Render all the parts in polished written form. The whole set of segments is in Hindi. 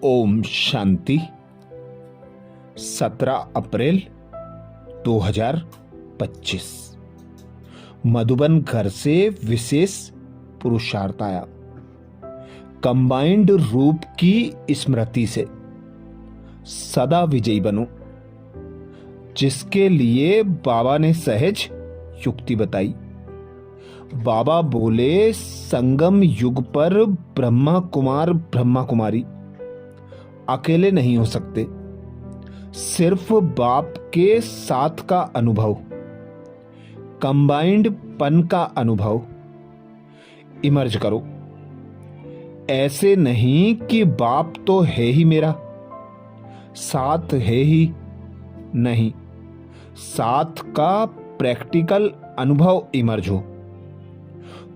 ओम शांति। 17 अप्रैल 2025 मधुबन घर से विशेष पुरुषार्थ आया। कंबाइंड रूप की स्मृति से सदा विजयी बनो, जिसके लिए बाबा ने सहज युक्ति बताई। बाबा बोले, संगम युग पर ब्रह्मा कुमार ब्रह्मा कुमारी अकेले नहीं हो सकते। सिर्फ बाप के साथ का अनुभव, कंबाइंड पन का अनुभव इमर्ज करो। ऐसे नहीं कि बाप तो है ही मेरा, साथ है ही नहीं, साथ का प्रैक्टिकल अनुभव इमर्ज हो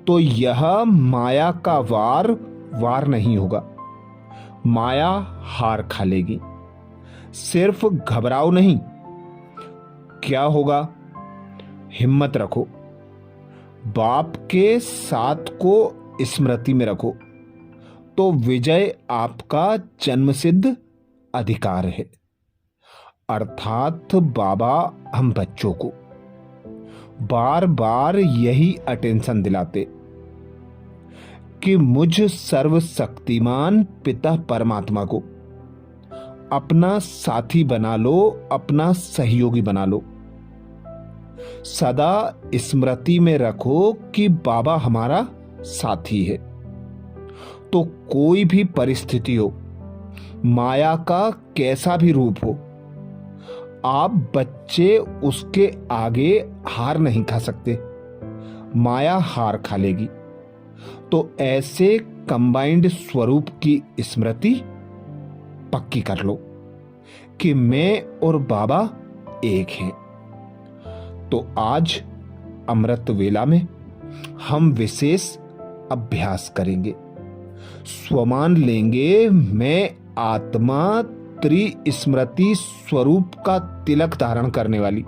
तो यह माया का वार नहीं होगा। माया हार खा लेगी। सिर्फ घबराओ नहीं। क्या होगा? हिम्मत रखो। बाप के साथ को स्मृति में रखो तो विजय आपका जन्मसिद्ध अधिकार है। अर्थात बाबा हम बच्चों को बार बार यही अटेंशन दिलाते कि मुझ सर्वशक्तिमान पिता परमात्मा को अपना साथी बना लो, अपना सहयोगी बना लो। सदा स्मृति में रखो कि बाबा हमारा साथी है। तो कोई भी परिस्थिति हो, माया का कैसा भी रूप हो, आप बच्चे उसके आगे हार नहीं खा सकते। माया हार खा लेगी। तो ऐसे कंबाइंड स्वरूप की स्मृति पक्की कर लो कि मैं और बाबा एक हैं। तो आज अमृत वेला में हम विशेष अभ्यास करेंगे। स्वमान लेंगे, मैं आत्मा त्रिस्मृति स्वरूप का तिलक धारण करने वाली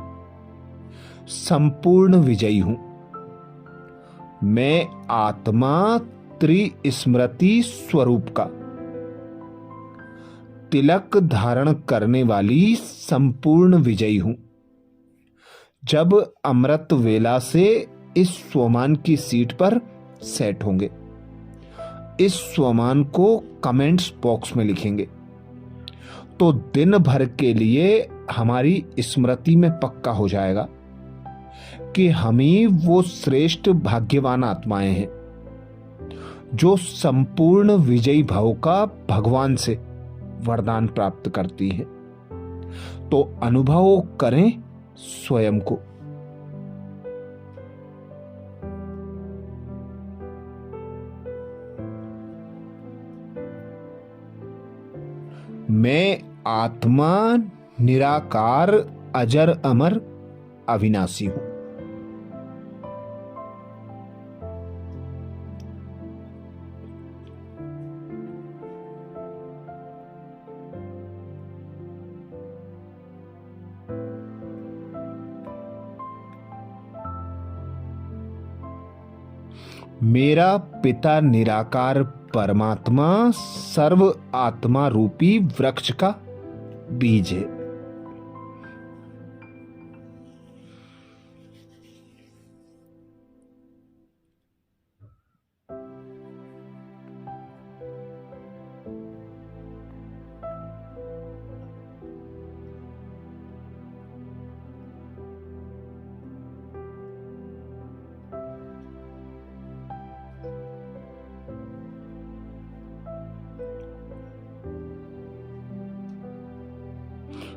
संपूर्ण विजयी हूं। मैं आत्मा त्रिस्मृति स्वरूप का तिलक धारण करने वाली संपूर्ण विजयी हूं। जब अमृत वेला से इस स्वमान की सीट पर सेट होंगे, इस स्वमान को कमेंट्स बॉक्स में लिखेंगे तो दिन भर के लिए हमारी स्मृति में पक्का हो जाएगा कि हम ही वो श्रेष्ठ भाग्यवान आत्माएं हैं जो संपूर्ण विजयी भाव का भगवान से वरदान प्राप्त करती हैं। तो अनुभव करें स्वयं को। मैं आत्मा निराकार अजर अमर अविनाशी हूं। मेरा पिता निराकार परमात्मा सर्व आत्मा रूपी वृक्ष का बीज है।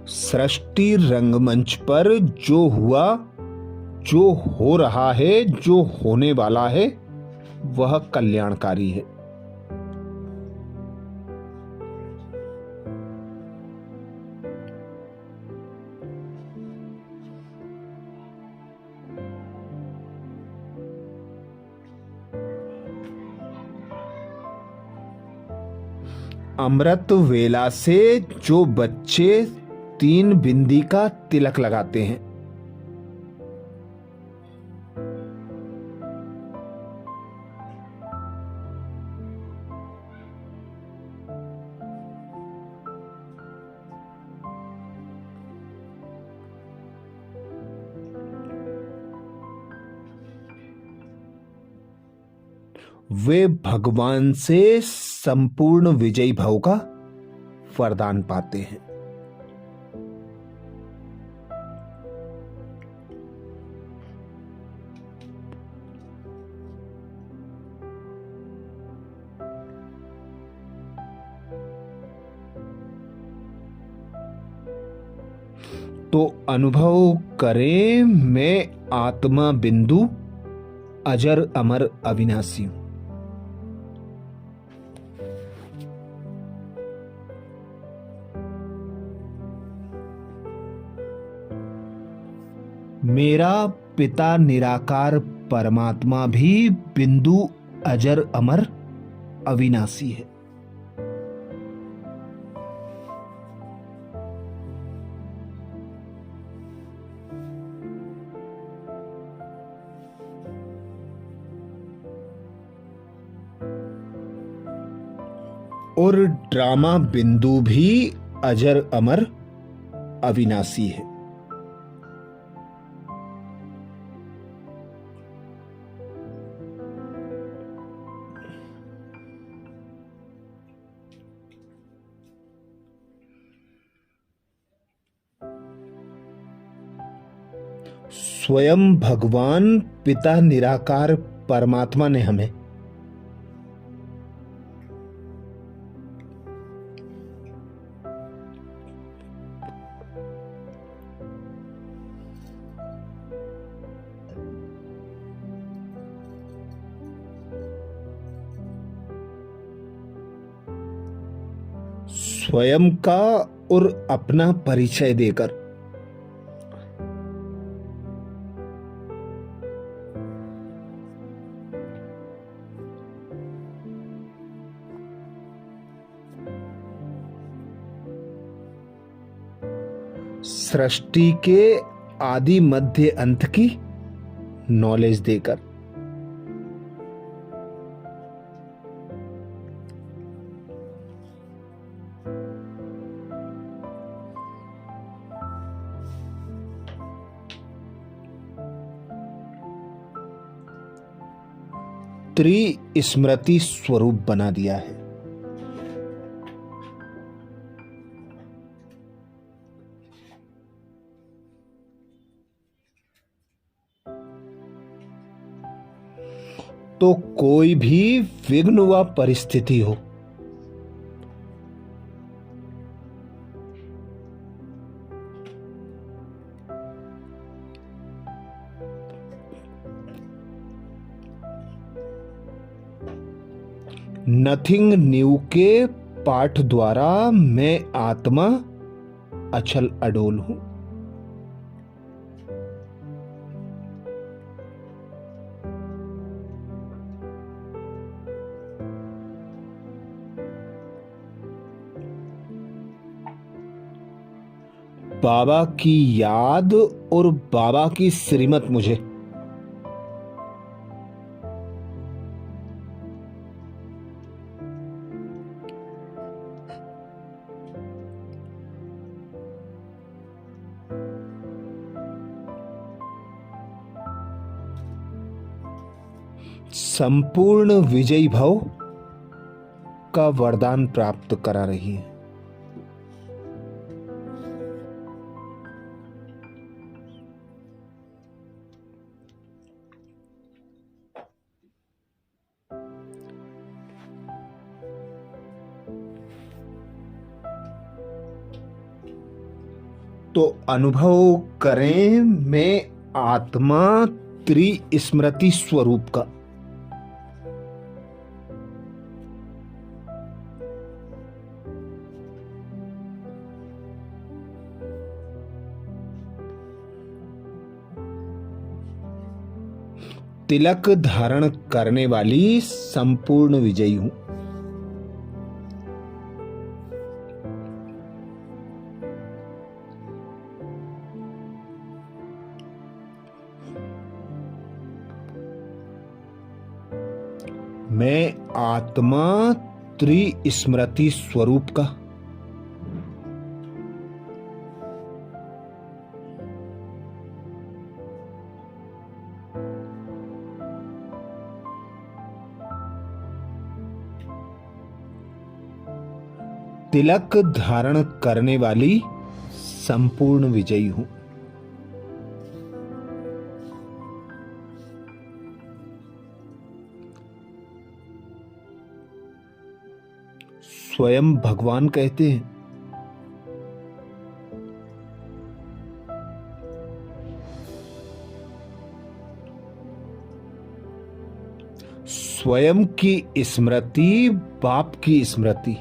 सृष्टि रंगमंच पर जो हुआ, जो हो रहा है, जो होने वाला है, वह कल्याणकारी है। अमृत वेला से जो बच्चे 3 बिंदी का तिलक लगाते हैं, वे भगवान से संपूर्ण विजयी भव का वरदान पाते हैं। तो अनुभव करें, मैं आत्मा बिंदु अजर अमर अविनाशी हूं। मेरा पिता निराकार परमात्मा भी बिंदु अजर अमर अविनाशी है। और ड्रामा बिंदु भी अजर अमर अविनाशी है। स्वयं भगवान पिता निराकार परमात्मा ने हमें स्वयं का और अपना परिचय देकर सृष्टि के आदि मध्य अंत की नॉलेज देकर त्रिस्मृति स्वरूप बना दिया है। तो कोई भी विघ्न व परिस्थिति हो, नथिंग न्यू के पाठ द्वारा मैं आत्मा अचल अडोल हूं। बाबा की याद और बाबा की श्रीमत मुझे संपूर्ण विजयी भव का वरदान प्राप्त करा रही है। तो अनुभव करें, मैं आत्मा त्रिस्मृति स्वरूप का तिलक धारण करने वाली संपूर्ण विजयी हूं। मैं आत्मा त्रिस्मृति स्वरूप का तिलक धारण करने वाली संपूर्ण विजयी हूं। स्वयं भगवान कहते हैं, स्वयं की स्मृति बाप की स्मृति।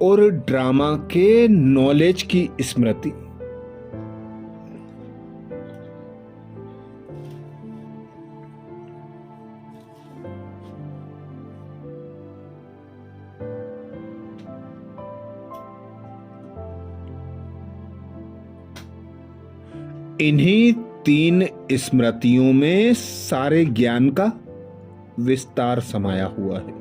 और ड्रामा के नॉलेज की स्मृति। इन्हीं 3 स्मृतियों में सारे ज्ञान का विस्तार समाया हुआ है।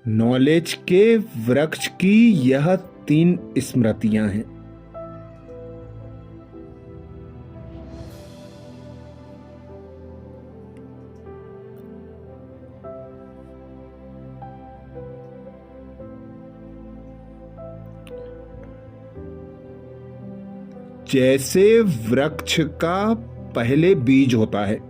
नॉलेज के वृक्ष की यह 3 स्मृतियां हैं। जैसे वृक्ष का पहले बीज होता है,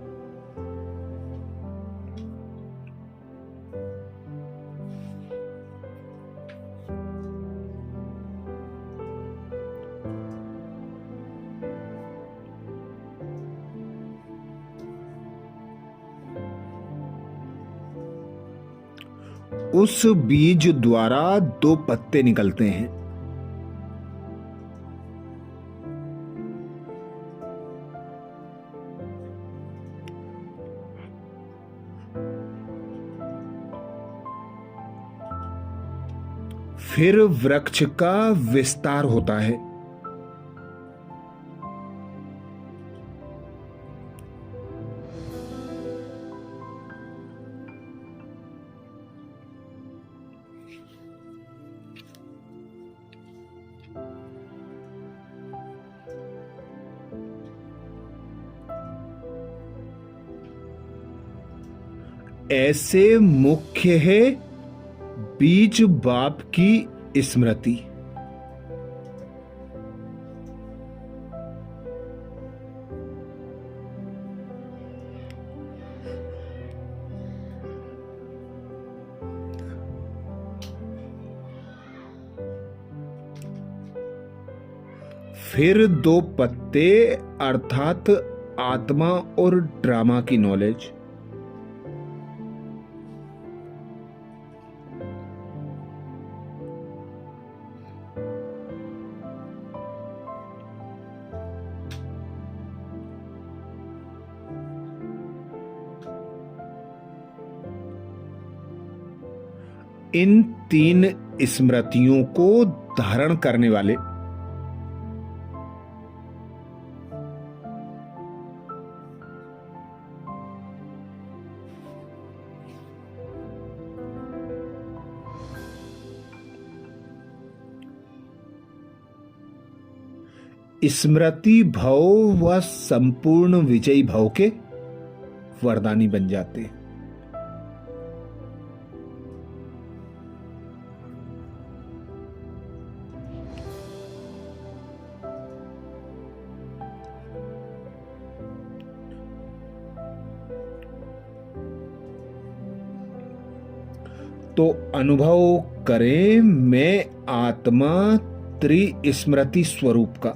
उस बीज द्वारा 2 पत्ते निकलते हैं। फिर वृक्ष का विस्तार होता है। ऐसे मुख्य है बीज बाप की स्मृति। फिर 2 पत्ते अर्थात आत्मा और ड्रामा की नॉलेज। इन 3 स्मृतियों को धारण करने वाले स्मृति भव व संपूर्ण विजयी भव के वरदानी बन जाते हैं। तो अनुभव करें मैं आत्मा त्रिस्मृति स्वरूप का।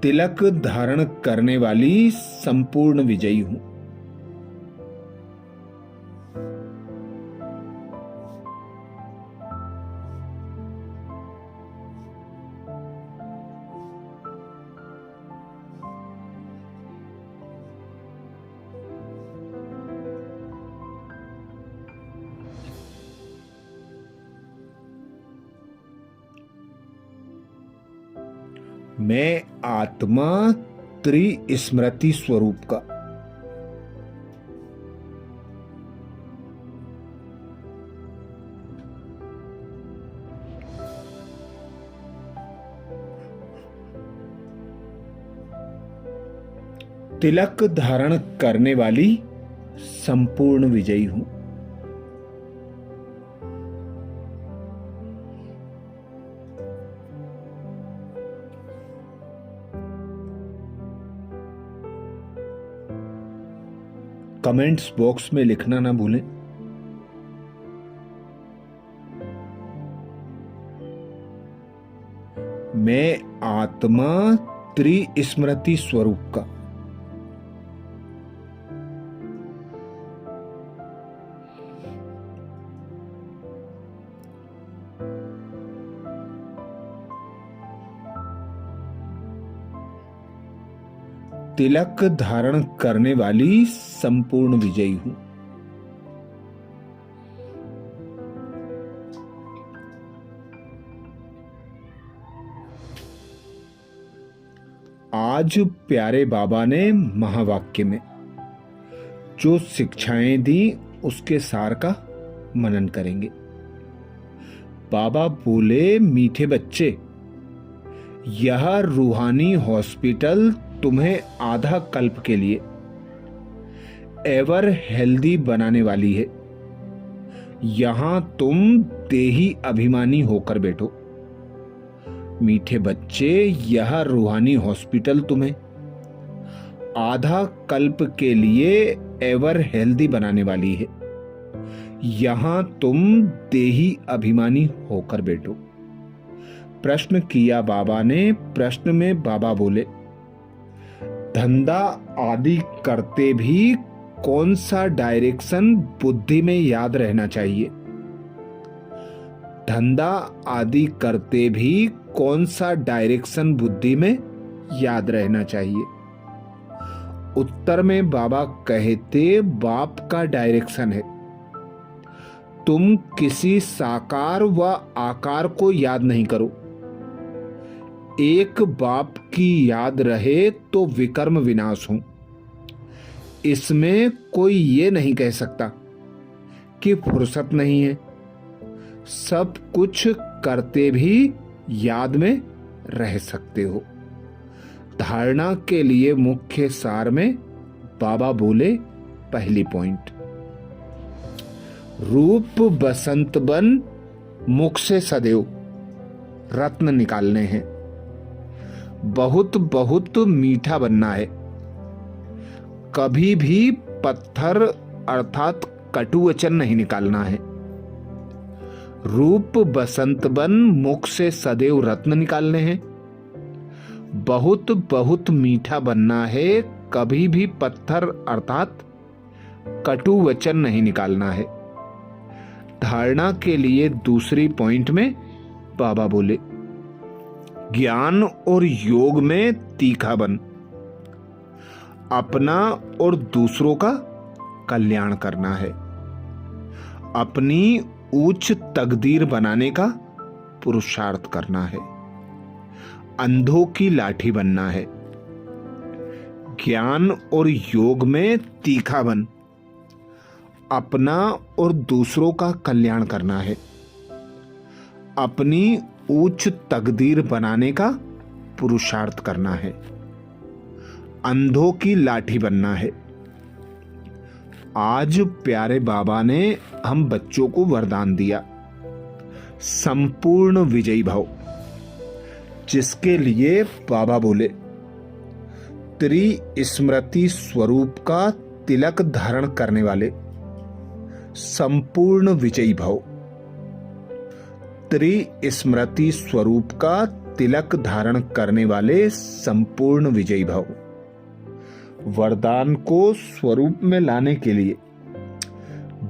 तिलक धारण करने वाली संपूर्ण विजयी हूं। मैं आत्मा त्रिस्मृति स्वरूप का तिलक धारण करने वाली संपूर्ण विजयी हूं। कमेंट्स बॉक्स में लिखना ना भूलें। मैं आत्मा त्रिस्मृति स्वरूप का तिलक धारण करने वाली संपूर्ण विजयी हूं। आज प्यारे बाबा ने महावाक्य में जो शिक्षाएं दी उसके सार का मनन करेंगे। बाबा बोले, मीठे बच्चे, यह रूहानी हॉस्पिटल तुम्हें आधा कल्प के लिए एवर हेल्दी बनाने वाली है। यहां तुम देही अभिमानी होकर बैठो। मीठे बच्चे, यह रूहानी हॉस्पिटल तुम्हें आधा कल्प के लिए एवर हेल्दी बनाने वाली है। यहां तुम देही अभिमानी होकर बैठो। प्रश्न किया बाबा ने। प्रश्न में बाबा बोले, धंधा आदि करते भी कौन सा डायरेक्शन बुद्धि में याद रहना चाहिए? धंधा आदि करते भी कौन सा डायरेक्शन बुद्धि में याद रहना चाहिए? उत्तर में बाबा कहते, बाप का डायरेक्शन है। तुम किसी साकार व आकार को याद नहीं करो। एक बाप की याद रहे तो विकर्म विनाश हो। इसमें कोई ये नहीं कह सकता कि फुर्सत नहीं है। सब कुछ करते भी याद में रह सकते हो। धारणा के लिए मुख्य सार में बाबा बोले, पहली पॉइंट, रूप बसंत बन मुख से सदैव रत्न निकालने हैं। बहुत बहुत मीठा बनना है। कभी भी पत्थर अर्थात कटु वचन नहीं निकालना है। रूप बसंत बन मुख से सदैव रत्न निकालने हैं। बहुत बहुत मीठा बनना है। कभी भी पत्थर अर्थात कटु वचन नहीं निकालना है। धारणा के लिए दूसरी पॉइंट में बाबा बोले, ज्ञान और योग में तीखा बन, अपना और दूसरों का कल्याण करना है। अपनी उच्च तकदीर बनाने का पुरुषार्थ करना है। अंधों की लाठी बनना है। ज्ञान और योग में तीखा बन, अपना और दूसरों का कल्याण करना है। अपनी उच्च तकदीर बनाने का पुरुषार्थ करना है। अंधों की लाठी बनना है। आज प्यारे बाबा ने हम बच्चों को वरदान दिया, संपूर्ण विजयी भाव, जिसके लिए बाबा बोले, त्रिस्मृति स्वरूप का तिलक धारण करने वाले संपूर्ण विजयी भाव। त्रिस्मृति स्वरूप का तिलक धारण करने वाले संपूर्ण विजयी भव। वरदान को स्वरूप में लाने के लिए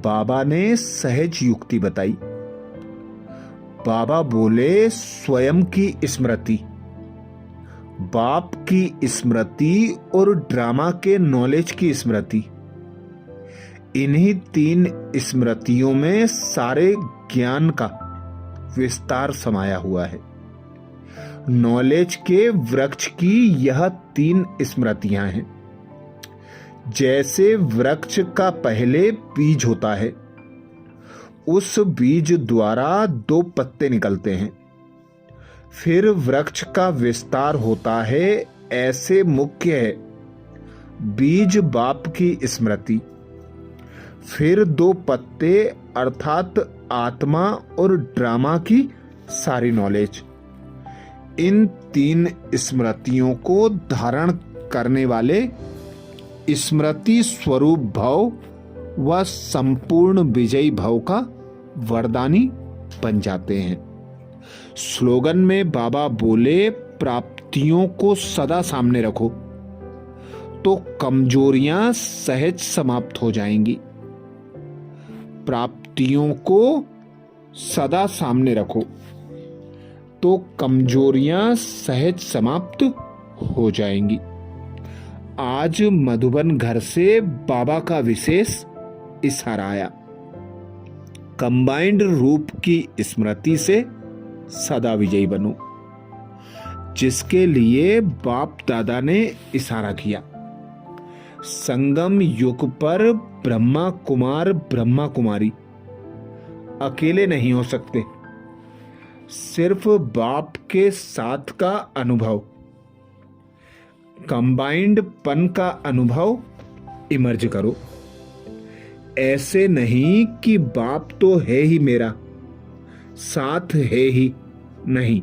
बाबा ने सहज युक्ति बताई। बाबा बोले, स्वयं की स्मृति, बाप की स्मृति और ड्रामा के नॉलेज की स्मृति, इन्हीं 3 स्मृतियों में सारे ज्ञान का विस्तार समाया हुआ है। नॉलेज के वृक्ष की यह 3 स्मृतियां हैं। जैसे वृक्ष का पहले बीज होता है, उस बीज द्वारा 2 पत्ते निकलते हैं, फिर वृक्ष का विस्तार होता है। ऐसे मुख्य है बीज बाप की स्मृति, फिर 2 पत्ते अर्थात आत्मा और ड्रामा की सारी नॉलेज। इन 3 स्मृतियों को धारण करने वाले स्मृति स्वरूप भव व संपूर्ण विजयी भव का वरदानी बन जाते हैं। स्लोगन में बाबा बोले, प्राप्तियों को सदा सामने रखो तो कमजोरियां सहज समाप्त हो जाएंगी। प्राप्तियों को सदा सामने रखो तो कमजोरियां सहज समाप्त हो जाएंगी। आज मधुबन घर से बाबा का विशेष इशारा आया। कंबाइंड रूप की स्मृति से सदा विजयी बनो, जिसके लिए बाप दादा ने इशारा किया। संगम युग पर ब्रह्मा कुमार ब्रह्मा कुमारी अकेले नहीं हो सकते। सिर्फ बाप के साथ का अनुभव, कंबाइंड पन का अनुभव इमर्ज करो। ऐसे नहीं कि बाप तो है ही मेरा, साथ है ही नहीं,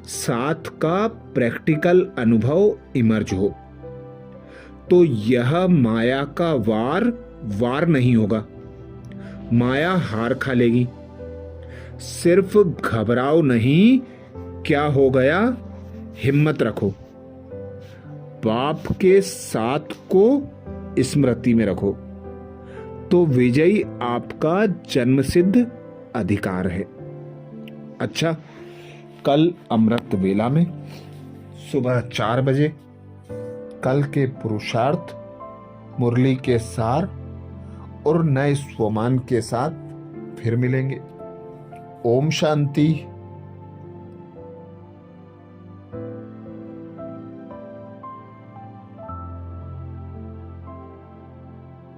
साथ का प्रैक्टिकल अनुभव इमर्ज हो तो यह माया का वार नहीं होगा। माया हार खा लेगी। सिर्फ घबराओ नहीं, क्या हो गया, हिम्मत रखो। बाप के साथ को स्मृति में रखो तो विजयी आपका जन्मसिद्ध अधिकार है। अच्छा, कल अमृत वेला में सुबह 4 बजे कल के पुरुषार्थ, मुरली के सार और नए स्वमान के साथ फिर मिलेंगे। ओम शांति।